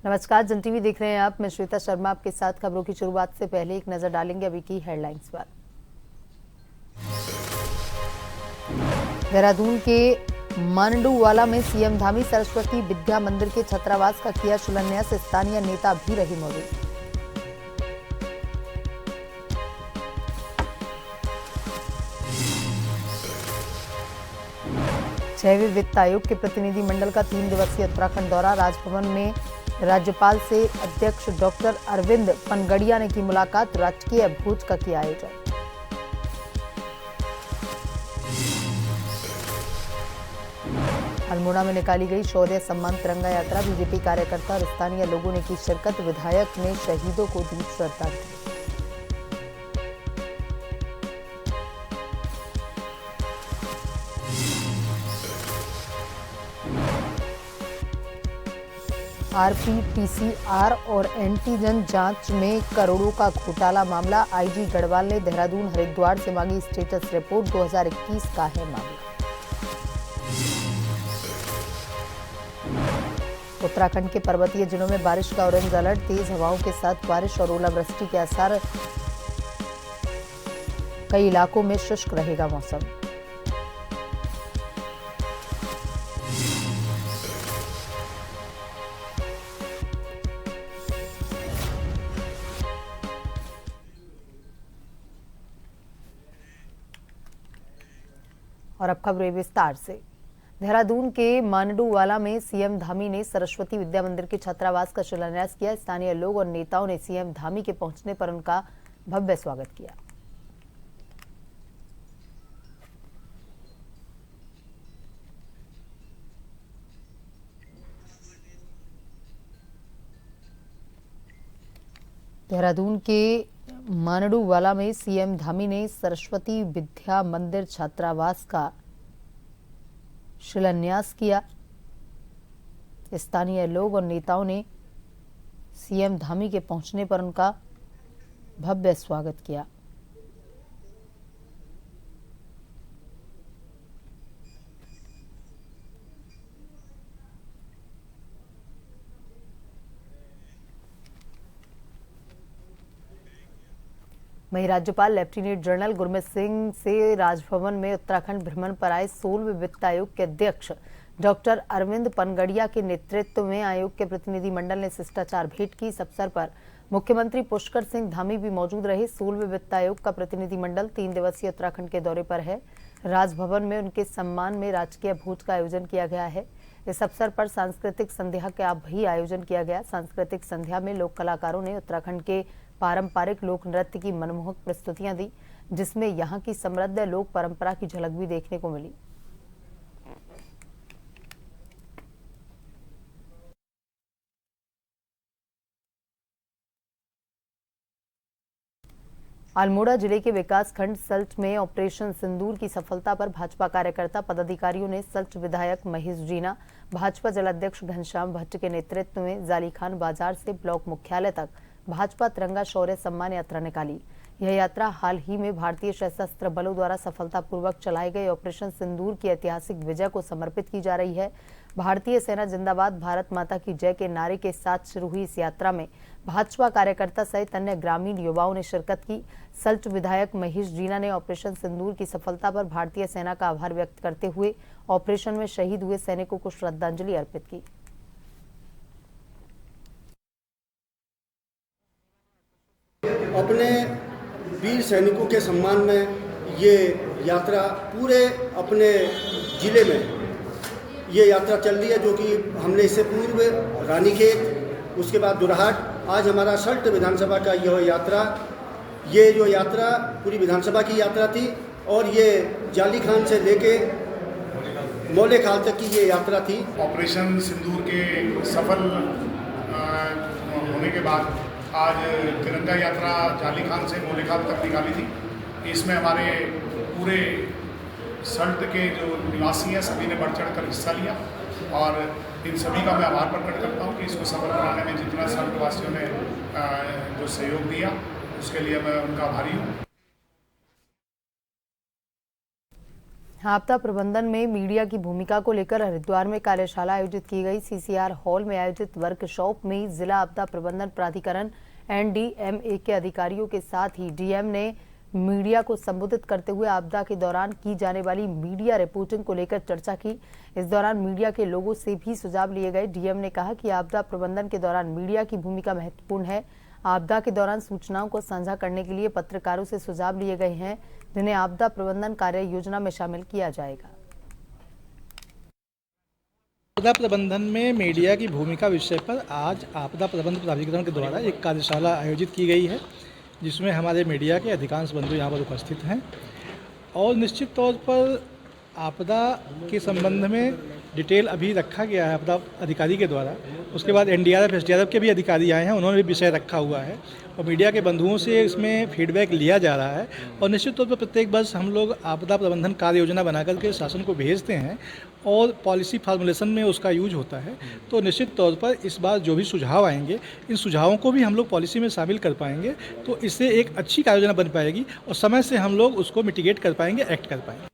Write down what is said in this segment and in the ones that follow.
नमस्कार, जन टीवी देख रहे हैं आप। मैं श्वेता शर्मा आपके साथ। खबरों की शुरुआत से पहले एक नजर डालेंगे अभी की हेडलाइंस पर। देहरादून के मांडूवाला में सीएम धामी सरस्वती विद्या मंदिर के छात्रावास का किया शिलान्यास। स्थानीय नेता भी रहे मौजूद। छठवें वित्त आयोग के प्रतिनिधि मंडल का 3 दिवसीय उत्तराखंड दौरा। राजभवन में राज्यपाल से अध्यक्ष डॉक्टर अरविंद पनगड़िया ने की मुलाकात। राजकीय भोज का किया आयोजन। अल्मोड़ा में निकाली गई शौर्य सम्मान तिरंगा यात्रा। बीजेपी कार्यकर्ता और स्थानीय लोगों ने की शिरकत। विधायक ने शहीदों को दी श्रद्धांजलि। आरपीटीसीआर और एंटीजन जांच में करोड़ों का घोटाला मामला। आईजी गढ़वाल ने देहरादून हरिद्वार से मांगी स्टेटस रिपोर्ट। 2021 का है मामला। उत्तराखंड के पर्वतीय जिलों में बारिश का ऑरेंज अलर्ट। तेज हवाओं के साथ बारिश और ओलावृष्टि के आसार। कई इलाकों में शुष्क रहेगा मौसम। और अब खबरें विस्तार से। देहरादून के मांडूवाला में सीएम धामी ने सरस्वती विद्या मंदिर के छात्रावास का शिलान्यास किया। स्थानीय लोग और नेताओं ने सीएम धामी के पहुंचने पर उनका भव्य स्वागत किया। देहरादून के मांडूवाला में सीएम धामी ने सरस्वती विद्या मंदिर छात्रावास का शिलान्यास किया। स्थानीय लोग और नेताओं ने सीएम धामी के पहुंचने पर उनका भव्य स्वागत किया। वहीं राज्यपाल लेफ्टिनेंट जनरल गुरमीत सिंह से राजभवन में उत्तराखंड भ्रमण पर आए 16वें वित्त आयोग के अध्यक्ष डॉक्टर अरविंद पनगड़िया के नेतृत्व में आयोग के प्रतिनिधि मंडल ने शिष्टाचार भेंट की। इस अवसर पर मुख्यमंत्री पुष्कर सिंह धामी भी मौजूद रहे। 16वें वित्त आयोग का प्रतिनिधि मंडल 3 दिवसीय उत्तराखंड के दौरे पर है। राजभवन में उनके सम्मान में राजकीय भोज का आयोजन किया गया है। इस अवसर पर सांस्कृतिक संध्या का भी आयोजन किया गया। सांस्कृतिक संध्या में लोक कलाकारों ने उत्तराखंड के पारंपरिक लोक नृत्य की मनमोहक प्रस्तुतियां दी, जिसमें यहां की समृद्ध लोक परंपरा की झलक भी देखने को मिली। अल्मोड़ा जिले के विकास खंड सल्ट में ऑपरेशन सिंदूर की सफलता पर भाजपा कार्यकर्ता पदाधिकारियों ने सल्ट विधायक महेश जीना, भाजपा जिलाध्यक्ष घनश्याम भट्ट के नेतृत्व में जालीखान बाजार से ब्लॉक मुख्यालय तक भाजपा तिरंगा शौर्य सम्मान यात्रा निकाली। यह यात्रा हाल ही में भारतीय सशस्त्र बलों द्वारा सफलतापूर्वक चलाए गए ऑपरेशन सिंदूर की ऐतिहासिक विजय को समर्पित की जा रही है। भारतीय सेना जिंदाबाद, भारत माता की जय के नारे के साथ शुरू हुई इस यात्रा में भाजपा कार्यकर्ता सहित अन्य ग्रामीण युवाओं ने शिरकत की। सल्ट विधायक महेश जीना ने ऑपरेशन सिंदूर की सफलता पर भारतीय सेना का आभार व्यक्त करते हुए ऑपरेशन में शहीद हुए सैनिकों को श्रद्धांजलि अर्पित की। अपने वीर सैनिकों के सम्मान में ये यात्रा पूरे अपने जिले में ये यात्रा चल रही है, जो कि हमने इससे पूर्व रानीखेत, उसके बाद दुरहाट, आज हमारा सल्ट विधानसभा का यह यात्रा, ये जो यात्रा पूरी विधानसभा की यात्रा थी और ये जालीखान से लेके मौलेखाल तक की ये यात्रा थी। ऑपरेशन सिंदूर के सफल होने के बाद आज तिरंगा यात्रा जालीखान से मौलेखाल तक निकाली थी। इसमें हमारे पूरे सल्ट के जो निवासी हैं सभी ने बढ़ चढ़ कर हिस्सा लिया और इन सभी का मैं आभार प्रकट करता हूं कि इसको सफल बनाने में जितना सल्ट वासियों ने जो सहयोग दिया उसके लिए मैं उनका आभारी हूं। आपदा प्रबंधन में मीडिया की भूमिका को लेकर हरिद्वार में कार्यशाला आयोजित की गई। सीसीआर हॉल में आयोजित वर्कशॉप में जिला आपदा प्रबंधन प्राधिकरण एनडीएमए के अधिकारियों के साथ ही डीएम ने मीडिया को संबोधित करते हुए आपदा के दौरान की जाने वाली मीडिया रिपोर्टिंग को लेकर चर्चा की। इस दौरान मीडिया के लोगों से भी सुझाव लिए गए। डीएम ने कहा कि आपदा प्रबंधन के दौरान मीडिया की भूमिका महत्वपूर्ण है। आपदा के दौरान सूचनाओं को साझा करने के लिए पत्रकारों से सुझाव लिए गए हैं, जिन्हें आपदा प्रबंधन कार्य योजना में शामिल किया जाएगा। आपदा प्रबंधन में मीडिया की भूमिका विषय पर आज आपदा प्रबंधन प्राधिकरण के द्वारा एक कार्यशाला आयोजित की गई है, जिसमें हमारे मीडिया के अधिकांश बंधु यहाँ पर उपस्थित हैं और निश्चित तौर पर आपदा के संबंध में डिटेल अभी रखा गया है आपदा अधिकारी के द्वारा। उसके बाद एनडीआरएफ एसडीआरएफ के भी अधिकारी आए हैं, उन्होंने भी विषय रखा हुआ है और मीडिया के बंधुओं से इसमें फीडबैक लिया जा रहा है। और निश्चित तौर पर प्रत्येक वर्ष हम लोग आपदा प्रबंधन कार्य योजना बनाकर के शासन को भेजते हैं और पॉलिसी फार्मुलेशन में उसका यूज होता है। तो निश्चित तौर पर इस बार जो भी सुझाव आएंगे, इन सुझावों को भी हम लोग पॉलिसी में शामिल कर पाएंगे, तो इससे एक अच्छी कार्य योजना बन पाएगी और समय से हम लोग उसको मिटिगेट कर पाएंगे, एक्ट कर पाएंगे।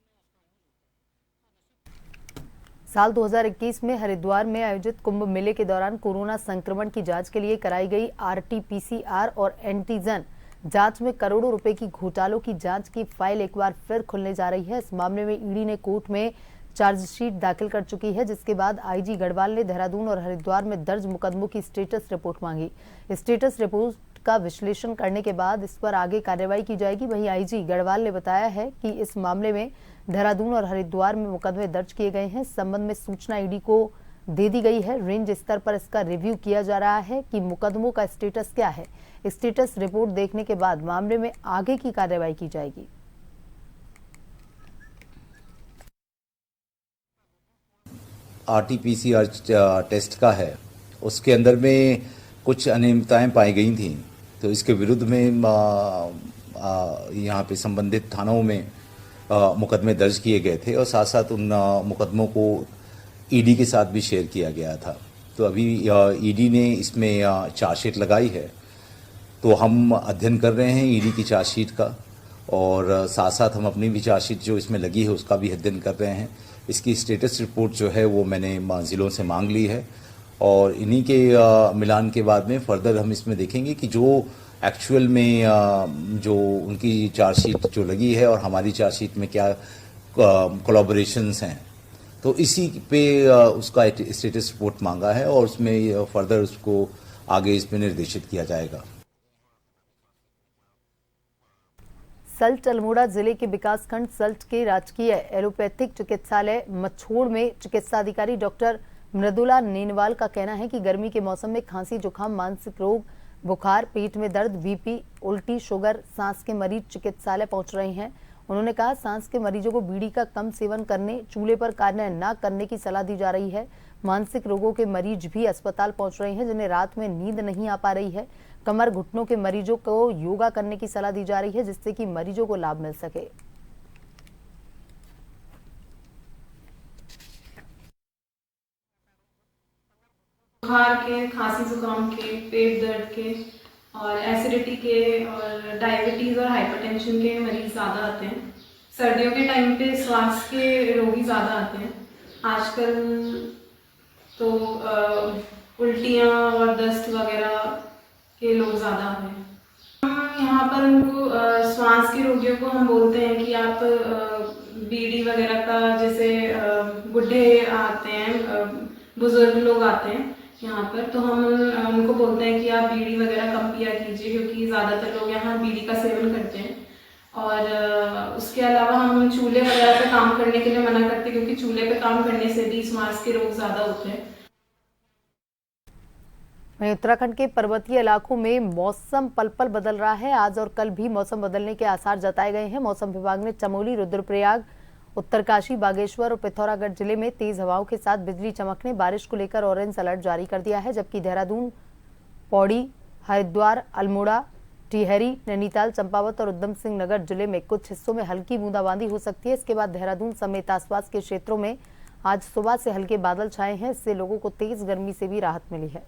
साल 2021 में हरिद्वार में आयोजित कुंभ मेले के दौरान कोरोना संक्रमण की जांच के लिए कराई गई आरटी-पीसीआर और एंटीजन जांच में करोड़ों रुपए की घोटालों की जांच की फाइल एक बार फिर खुलने जा रही है। इस मामले में ईडी ने कोर्ट में चार्जशीट दाखिल कर चुकी है, जिसके बाद आईजी गढ़वाल ने देहरादून और हरिद्वार में दर्ज मुकदमों की स्टेटस रिपोर्ट मांगी। स्टेटस रिपोर्ट का विश्लेषण करने के बाद इस पर आगे कार्रवाई की जाएगी। वहीं आईजी गढ़वाल ने बताया है कि इस मामले में देहरादून और हरिद्वार में मुकदमे दर्ज किए गए हैं। इस संबंध में सूचना ईडी को दे दी गई है। रेंज स्तर पर इसका रिव्यू किया जा रहा है कि मुकदमों का स्टेटस क्या है। स्टेटस रिपोर्ट देखने के बाद मामले में आगे की कार्रवाई की जाएगी। आरटी-पीसीआर टेस्ट का है, उसके अंदर में कुछ अनियमितताएं पाई गई थी, तो इसके विरुद्ध में यहाँ पे संबंधित थानों में मुकदमे दर्ज किए गए थे और साथ साथ उन मुकदमों को ईडी के साथ भी शेयर किया गया था। तो अभी ईडी ने इसमें चार्जशीट लगाई है, तो हम अध्ययन कर रहे हैं ईडी की चार्जशीट का और साथ साथ हम अपनी भी चार्जशीट जो इसमें लगी है उसका भी अध्ययन कर रहे हैं। इसकी स्टेटस रिपोर्ट जो है वो मैंने ज़िलों से मांग ली है और इन्हीं के मिलान के बाद में फर्दर हम इसमें देखेंगे कि जो एक्चुअल में जो उनकी चार्जशीट जो लगी है और हमारी चार्जशीट में क्या कोलैबोरेशंस हैं, तो इसी पे उसका स्टेटस रिपोर्ट मांगा है और उसमें फर्दर उसको आगे इसमें निर्देशित किया जाएगा। सल्ट अल्मोड़ा जिले के विकासखंड सल्ट के राजकीय एलोपैथिक चिकित्सालय मछोड़ में चिकित्सा अधिकारी डॉक्टर मृदुला नेनवाल का कहना है कि गर्मी के मौसम में खांसी, जुकाम, मानसिक रोग, बुखार, पेट में दर्द, बीपी, उल्टी, शुगर, सांस के मरीज चिकित्सालय पहुंच रहे हैं। उन्होंने कहा, सांस के मरीजों को बीड़ी का कम सेवन करने, चूल्हे पर कार्य न करने की सलाह दी जा रही है। मानसिक रोगों के मरीज भी अस्पताल पहुंच रहे हैं, जिन्हें रात में नींद नहीं आ पा रही है। कमर, घुटनों के मरीजों को योगा करने की सलाह दी जा रही है, जिससे कि मरीजों को लाभ मिल सके। बुखार के, खांसी जुकाम के, पेट दर्द के और एसिडिटी के और डायबिटीज़ और हाइपरटेंशन के मरीज ज़्यादा आते हैं। सर्दियों के टाइम पे श्वास के रोगी ज़्यादा आते हैं। आजकल तो उल्टियाँ और दस्त वगैरह के लोग ज़्यादा आ रहे हैं। हम यहाँ पर उनको श्वास के रोगियों को हम बोलते हैं कि आप बीड़ी वगैरह का, जैसे बूढ़े आते हैं, बुजुर्ग लोग आते हैं यहाँ पर, तो हम उनको बोलते हैं कि आप बीड़ी वगैरह कम पिया कीजिए, क्योंकि ज़्यादातर लोग यहाँ बीड़ी का सेवन करते हैं। और उसके अलावा हम चूल्हे वगैरह पे काम करने के लिए मना करते हैं, क्योंकि चूल्हे पे काम करने से भी श्वास के रोग ज़्यादा होते हैं। वहीं उत्तराखंड के पर्वतीय इलाकों में मौसम पल पल बदल रहा है। आज और कल भी मौसम बदलने के आसार जताए गए हैं। मौसम विभाग ने चमोली, रुद्रप्रयाग, उत्तरकाशी, बागेश्वर और पिथौरागढ़ जिले में तेज हवाओं के साथ बिजली चमकने, बारिश को लेकर ऑरेंज अलर्ट जारी कर दिया है। जबकि देहरादून, पौड़ी, हरिद्वार, अल्मोड़ा, टिहरी, नैनीताल, चंपावत और उधम सिंह नगर जिले में कुछ हिस्सों में हल्की बूंदाबांदी हो सकती है। इसके बाद देहरादून समेत आसपास के क्षेत्रों में आज सुबह से हल्के बादल छाए हैं। इससे लोगों को तेज गर्मी से भी राहत मिली है।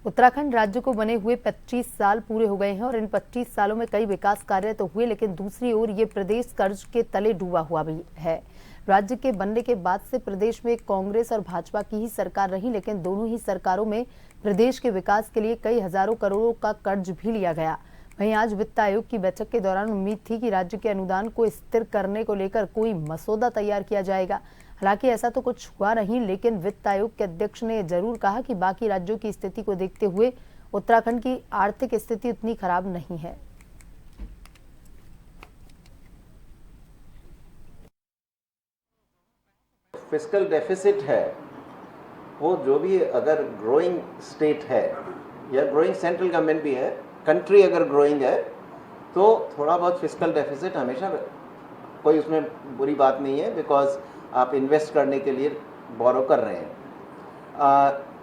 उत्तराखंड राज्य को बने हुए 25 साल पूरे हो गए हैं और इन 25 सालों में कई विकास कार्य तो हुए, लेकिन दूसरी ओर ये प्रदेश कर्ज के तले डूबा हुआ भी है। राज्य के बनने के बाद से प्रदेश में कांग्रेस और भाजपा की ही सरकार रही, लेकिन दोनों ही सरकारों में प्रदेश के विकास के लिए कई हजारों करोड़ों का कर्ज भी लिया गया। वहीं आज वित्त आयोग की बैठक के दौरान उम्मीद थी कि राज्य के अनुदान को स्थिर करने को लेकर कोई मसौदा तैयार किया जाएगा। हालांकि ऐसा तो कुछ हुआ नहीं, लेकिन वित्त आयोग के अध्यक्ष ने जरूर कहा कि बाकी राज्यों की स्थिति को देखते हुए उत्तराखंड की आर्थिक स्थिति उतनी खराब नहीं है। फिस्कल डेफिसिट है वो जो भी अगर ग्रोइंग स्टेट है या ग्रोइंग सेंट्रल गवर्नमेंट भी है, कंट्री अगर ग्रोइंग है तो थोड़ा बहुत फिस्कल डेफिसिट हमेशा, कोई उसमें बुरी बात नहीं है, बिकॉज आप इन्वेस्ट करने के लिए बोरो कर रहे हैं।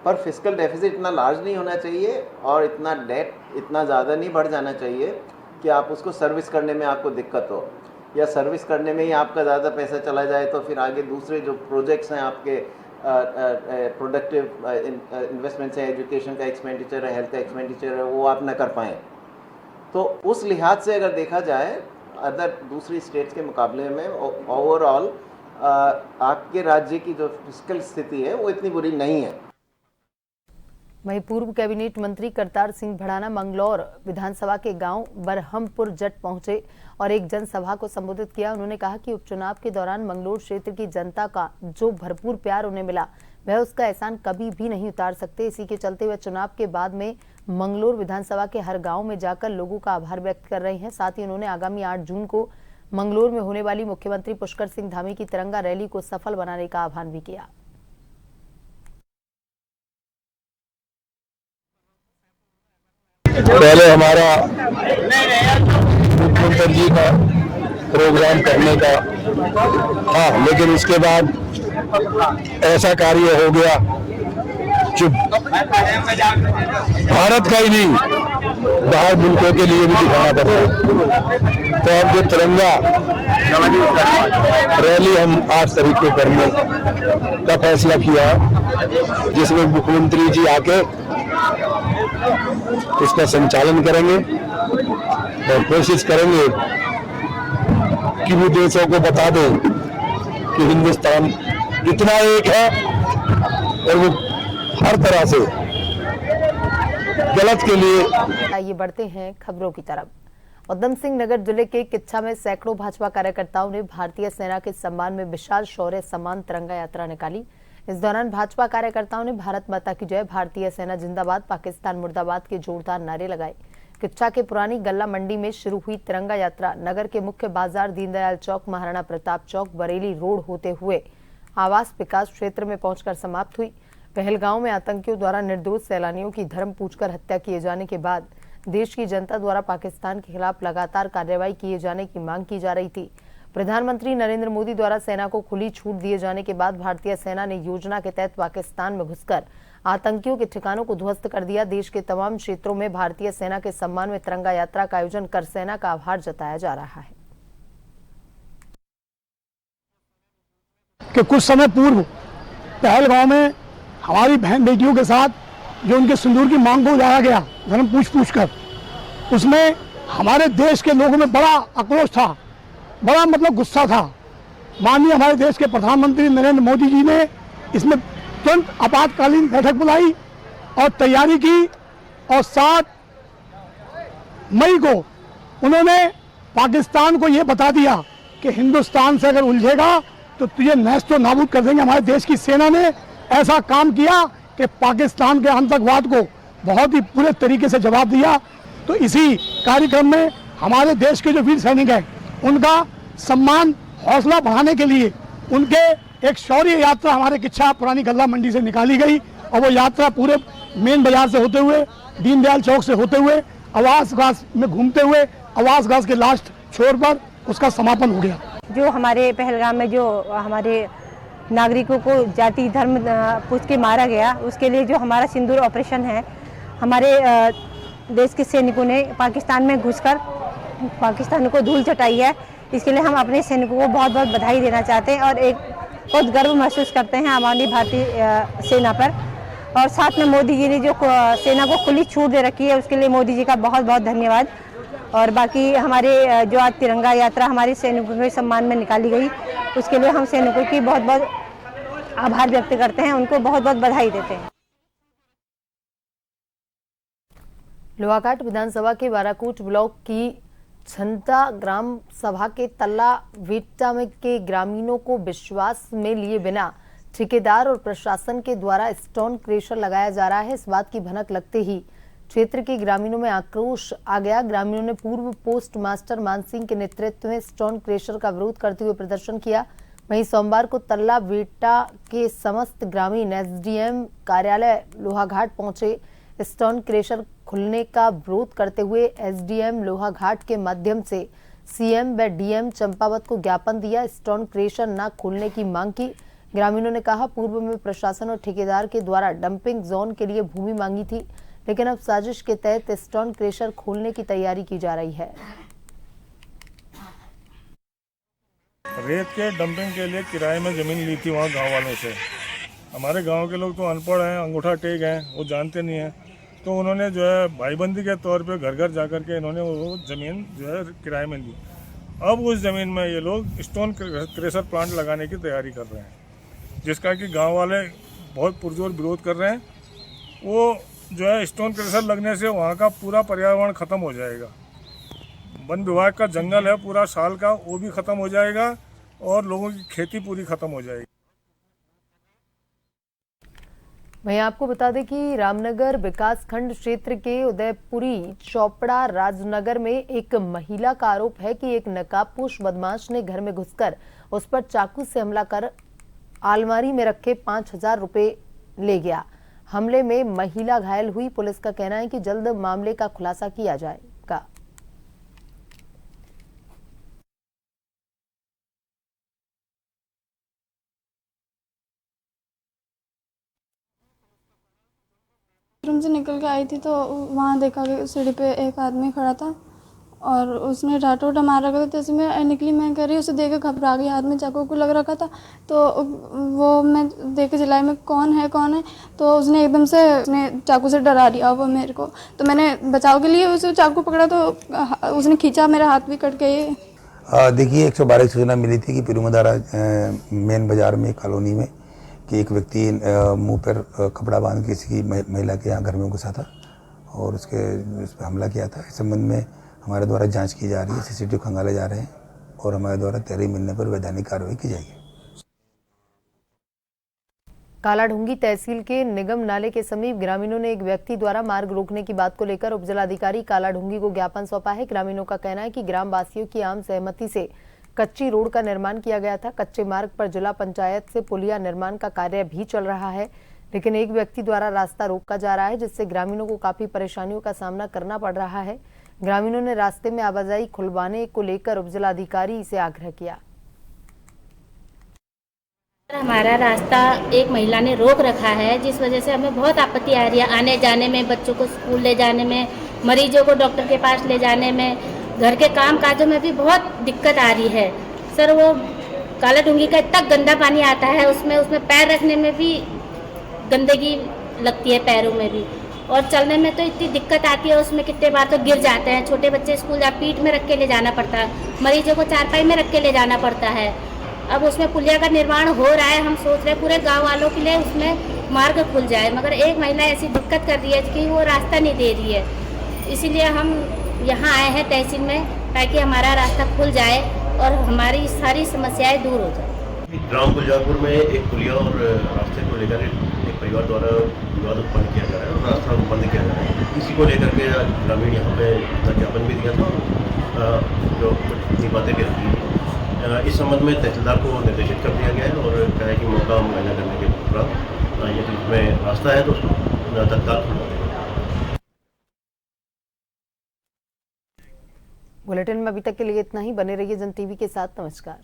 पर फिस्कल डेफिसिट इतना लार्ज नहीं होना चाहिए और इतना डेट इतना ज़्यादा नहीं बढ़ जाना चाहिए कि आप उसको सर्विस करने में आपको दिक्कत हो, या सर्विस करने में ही आपका ज़्यादा पैसा चला जाए तो फिर आगे दूसरे जो प्रोजेक्ट्स हैं आपके प्रोडक्टिव इन्वेस्टमेंट्स हैं, एजुकेशन का एक्सपेंडिचर है, हेल्थ का एक्सपेंडिचर है, वो आप ना कर पाएँ। तो उस लिहाज से अगर देखा जाए अदर दूसरी स्टेट्स के मुकाबले में ओवरऑल आपके राज्य की जो फिस्कल स्थिति है वो इतनी बुरी नहीं है। वहीं पूर्व कैबिनेट मंत्री करतार सिंह भड़ाना मंगलौर विधानसभा के गांव बरहमपुर जट पहुंचे और एक जनसभा को संबोधित किया। उन्होंने कहा कि उपचुनाव के दौरान मंगलौर क्षेत्र की जनता का जो भरपूर प्यार उन्हें मिला वह उसका एहसान कभी भी नहीं उतार सकते। इसी के चलते वह चुनाव के बाद में मंगलौर विधानसभा के हर गाँव में जाकर लोगों का आभार व्यक्त कर रहे हैं। साथ ही उन्होंने आगामी 8 जून को मंगलौर में होने वाली मुख्यमंत्री पुष्कर सिंह धामी की तिरंगा रैली को सफल बनाने का आह्वान भी किया। पहले हमारा मुख्यमंत्री जी का प्रोग्राम करने का था, लेकिन उसके बाद ऐसा कार्य हो गया जो भारत का ही नहीं बाहर मुल्कों के लिए भी दिखाना पड़ता है। तो अब जो तिरंगा रैली हम 8 तारीख को करने का फैसला किया, जिसमें मुख्यमंत्री जी आके उसका संचालन करेंगे और कोशिश करेंगे कि वो देशों को बता दें कि हिंदुस्तान इतना एक है और वो हर तरह से गलत के लिए। आइए बढ़ते हैं खबरों की तरफ। उधम सिंह नगर जिले के किच्छा में सैकड़ों भाजपा कार्यकर्ताओं ने भारतीय सेना के सम्मान में विशाल शौर्य सम्मान तिरंगा यात्रा निकाली। इस दौरान भाजपा कार्यकर्ताओं ने भारत माता की जय, भारतीय सेना जिंदाबाद, पाकिस्तान मुर्दाबाद के जोरदार नारे लगाए। किच्छा के पुरानी गल्ला मंडी में शुरू हुई तिरंगा यात्रा नगर के मुख्य बाजार दीनदयाल चौक, महाराणा प्रताप चौक, बरेली रोड होते हुए आवास विकास क्षेत्र में पहुंचकर समाप्त हुई। पहलगांव में आतंकियों द्वारा निर्दोष सैलानियों की धर्म पूछकर हत्या किए जाने के बाद देश की जनता द्वारा पाकिस्तान के खिलाफ लगातार कार्रवाई किए जाने की मांग की जा रही थी। प्रधानमंत्री नरेंद्र मोदी द्वारा सेना को खुली छूट दिए जाने के बाद भारतीय सेना ने योजना के तहत पाकिस्तान में घुसकर आतंकियों के ठिकानों को ध्वस्त कर दिया। देश के तमाम क्षेत्रों में भारतीय सेना के सम्मान में तिरंगा यात्रा का आयोजन कर सेना का आभार जताया जा रहा है। कि कुछ समय पूर्व पहलगांव में हमारी बहन बेटियों के साथ जो उनके सिंदूर की मांग को उजाया गया धर्म पूछ कर, उसमें हमारे देश के लोगों में बड़ा आक्रोश था, बड़ा मतलब गुस्सा था। माननीय हमारे देश के प्रधानमंत्री नरेंद्र मोदी जी ने इसमें तुरंत आपातकालीन बैठक बुलाई और तैयारी की और 7 मई को उन्होंने पाकिस्तान को ये बता दिया कि हिंदुस्तान से अगर उलझेगा तो तुझे नैस्तो नाबूद कर देंगे। हमारे देश की सेना ने ऐसा काम किया कि पाकिस्तान के आतंकवाद को बहुत ही पूरे तरीके से जवाब दिया। तो इसी कार्यक्रम में हमारे देश के जो वीर सैनिक हैं उनका सम्मान हौसला बढ़ाने के लिए उनके एक शौर्य यात्रा हमारे किच्छा पुरानी गल्ला मंडी से निकाली गई और वो यात्रा पूरे मेन बाजार से होते हुए दीनदयाल चौक से होते हुए आवास घास में घूमते हुए आवास घास के लास्ट छोर पर उसका समापन हो गया। जो हमारे पहलगाम में जो हमारे नागरिकों को जाति धर्म पूछ के मारा गया, उसके लिए जो हमारा सिंदूर ऑपरेशन है, हमारे देश के सैनिकों ने पाकिस्तान में घुसकर पाकिस्तान को धूल चटाई है। इसके लिए हम अपने सैनिकों को बहुत बहुत बधाई देना चाहते हैं और एक बहुत गर्व महसूस करते हैं हमारी भारतीय सेना पर। और साथ में मोदी जी ने जो सेना को खुली छूट दे रखी है उसके लिए मोदी जी का बहुत बहुत धन्यवाद। और बाकी हमारे जो आज तिरंगा यात्रा हमारे सैनिकों के सम्मान में निकाली गई उसके लिए हम सैनिकों की बहुत बहुत आभार व्यक्त करते हैं, उनको बहुत बहुत बधाई देते हैं। लोहाघाट विधानसभा के बाराकोट ब्लॉक की जनता ग्राम सभा के तल्ला वेटा में के ग्रामीणों को विश्वास में लिए बिना ठेकेदार और प्रशासन के द्वारा स्टोन क्रेशर लगाया जा रहा है। इस बात की भनक लगते ही क्षेत्र के ग्रामीणों में आक्रोश आ गया। ग्रामीणों ने पूर्व पोस्ट मास्टर मान सिंह के नेतृत्व में स्टोन क्रेशर का विरोध करते हुए प्रदर्शन किया। वहीं सोमवार को तल्ला वेटा के समस्त ग्रामीण एसडीएम कार्यालय लोहाघाट पहुंचे। स्टोन क्रेशर खुलने का विरोध करते हुए एसडीएम लोहाघाट के माध्यम से सीएम व डीएम चंपावत को ज्ञापन दिया। स्टोन क्रेशर न खोलने की मांग की। ग्रामीणों ने कहा, पूर्व में प्रशासन और ठेकेदार के द्वारा डंपिंग जोन के लिए भूमि मांगी थी, लेकिन अब साजिश के तहत स्टोन क्रेशर खोलने की तैयारी की जा रही है। रेत के डंपिंग के लिए किराए में जमीन ली थी वहाँ गांव वालों से। हमारे गांव के लोग तो अनपढ़ हैं, अंगूठा टेक हैं, वो जानते नहीं हैं, तो उन्होंने जो है भाईबंदी के तौर पे घर घर जाकर के इन्होंने वो ज़मीन जो है किराए में ली। अब उस ज़मीन में ये लोग स्टोन क्रेशर प्लांट लगाने की तैयारी कर रहे हैं, जिसका कि गांव वाले बहुत पुरजोर विरोध कर रहे हैं। वो जो है स्टोन क्रेशर लगने से वहाँ का पूरा पर्यावरण ख़त्म हो जाएगा। वन विभाग का जंगल है पूरा साल का, वो भी ख़त्म हो जाएगा और लोगों की खेती पूरी ख़त्म हो जाएगी। वहीं आपको बता दें कि रामनगर विकासखंड क्षेत्र के उदयपुरी चौपड़ा राजनगर में एक महिला का आरोप है कि एक नकाबपोश बदमाश ने घर में घुसकर उस पर चाकू से हमला कर अलमारी में रखे 5,000 रुपए ले गया। हमले में महिला घायल हुई। पुलिस का कहना है कि जल्द मामले का खुलासा किया जाएगा। रूम से निकल के आई थी तो वहाँ देखा कि सीढ़ी पे एक आदमी खड़ा था और उसने डांटा उटा मार रखा था। जैसे मैं निकली, मैं कह रही उससे देख के घबरा गई, हाथ में चाकू को लग रखा था, तो वो मैं देख के चिल्लाई मैं कौन है, तो उसने एकदम से उसने चाकू से डरा दिया वो मेरे को। तो मैंने बचाव के लिए उसे चाकू पकड़ा तो उसने खींचा, मेरा हाथ भी कट गया। देखिए 112 की सूचना मिली थी कि पिरुमदारा मेन बाजार में कॉलोनी में कि एक व्यक्ति मुंह पर कपड़ा बांध किसी की महिला के यहाँ घर में घुसा था और उस पर हमला किया था। इस संबंध में हमारे द्वारा जांच की जा रही है, सीसीटीवी खंगाले जा रहे हैं और हमारे द्वारा तहरीर मिलने पर वैधानिक कार्रवाई की जाएगी। कालाढूंगी तहसील के निगम नाले के समीप ग्रामीणों ने एक व्यक्ति द्वारा मार्ग रोकने की बात को लेकर उपजिलाधिकारी कालाढूंगी को ज्ञापन सौंपा है। ग्रामीणों का कहना है कि ग्रामवासियों की आम सहमति से कच्ची रोड का निर्माण किया गया था। कच्चे मार्ग पर जिला पंचायत से पुलिया निर्माण का कार्य भी चल रहा है, लेकिन एक व्यक्ति द्वारा रास्ता रोका जा रहा है, जिससे ग्रामीणों को काफी परेशानियों का सामना करना पड़ रहा है। ग्रामीणों ने रास्ते में आवाजाही खुलवाने को लेकर उपजिलाधिकारी से आग्रह किया। हमारा रास्ता एक महिला ने रोक रखा है, जिस वजह से हमें बहुत आपत्ति आ रही है आने जाने में, बच्चों को स्कूल ले जाने में, मरीजों को डॉक्टर के पास ले जाने में, घर के काम काजों में भी बहुत दिक्कत आ रही है। सर वो कालाढूंगी का इतना गंदा पानी आता है, उसमें पैर रखने में भी गंदगी लगती है, पैरों में भी, और चलने में तो इतनी दिक्कत आती है। उसमें कितने बार तो गिर जाते हैं, छोटे बच्चे स्कूल जा पीठ में रख के ले जाना पड़ता है, मरीजों को चारपाई में रख के ले जाना पड़ता है। अब उसमें पुलिया का निर्माण हो रहा है, हम सोच रहे पूरे गांव वालों के लिए उसमें मार्ग खुल जाए, मगर एक महिला ऐसी दिक्कत कर रही है कि वो रास्ता नहीं दे रही है। इसीलिए हम यहाँ आए हैं तहसील में, ताकि हमारा रास्ता खुल जाए और हमारी सारी समस्याएं दूर हो जाए। ग्राम गुलजारपुर में एक पुलिया और रास्ते को लेकर एक परिवार द्वारा विवाद उत्पन्न किया जा रहा है और रास्ता बंद किया जा रहा है। इसी को लेकर के ग्रामीण यहाँ पे ज्ञापन भी दिया था, जो अपनी बातें भी रखी है। इस संबंध में तहसीलदार को निर्देशित कर दिया गया है और कहा है कि मौका मुआयना करने के उपरांत यदि उसमें रास्ता है तो उसको तत्काल खुलवा देगा। बुलेटिन में अभी तक के लिए इतना ही। बने रहिए जन टीवी के साथ। नमस्कार।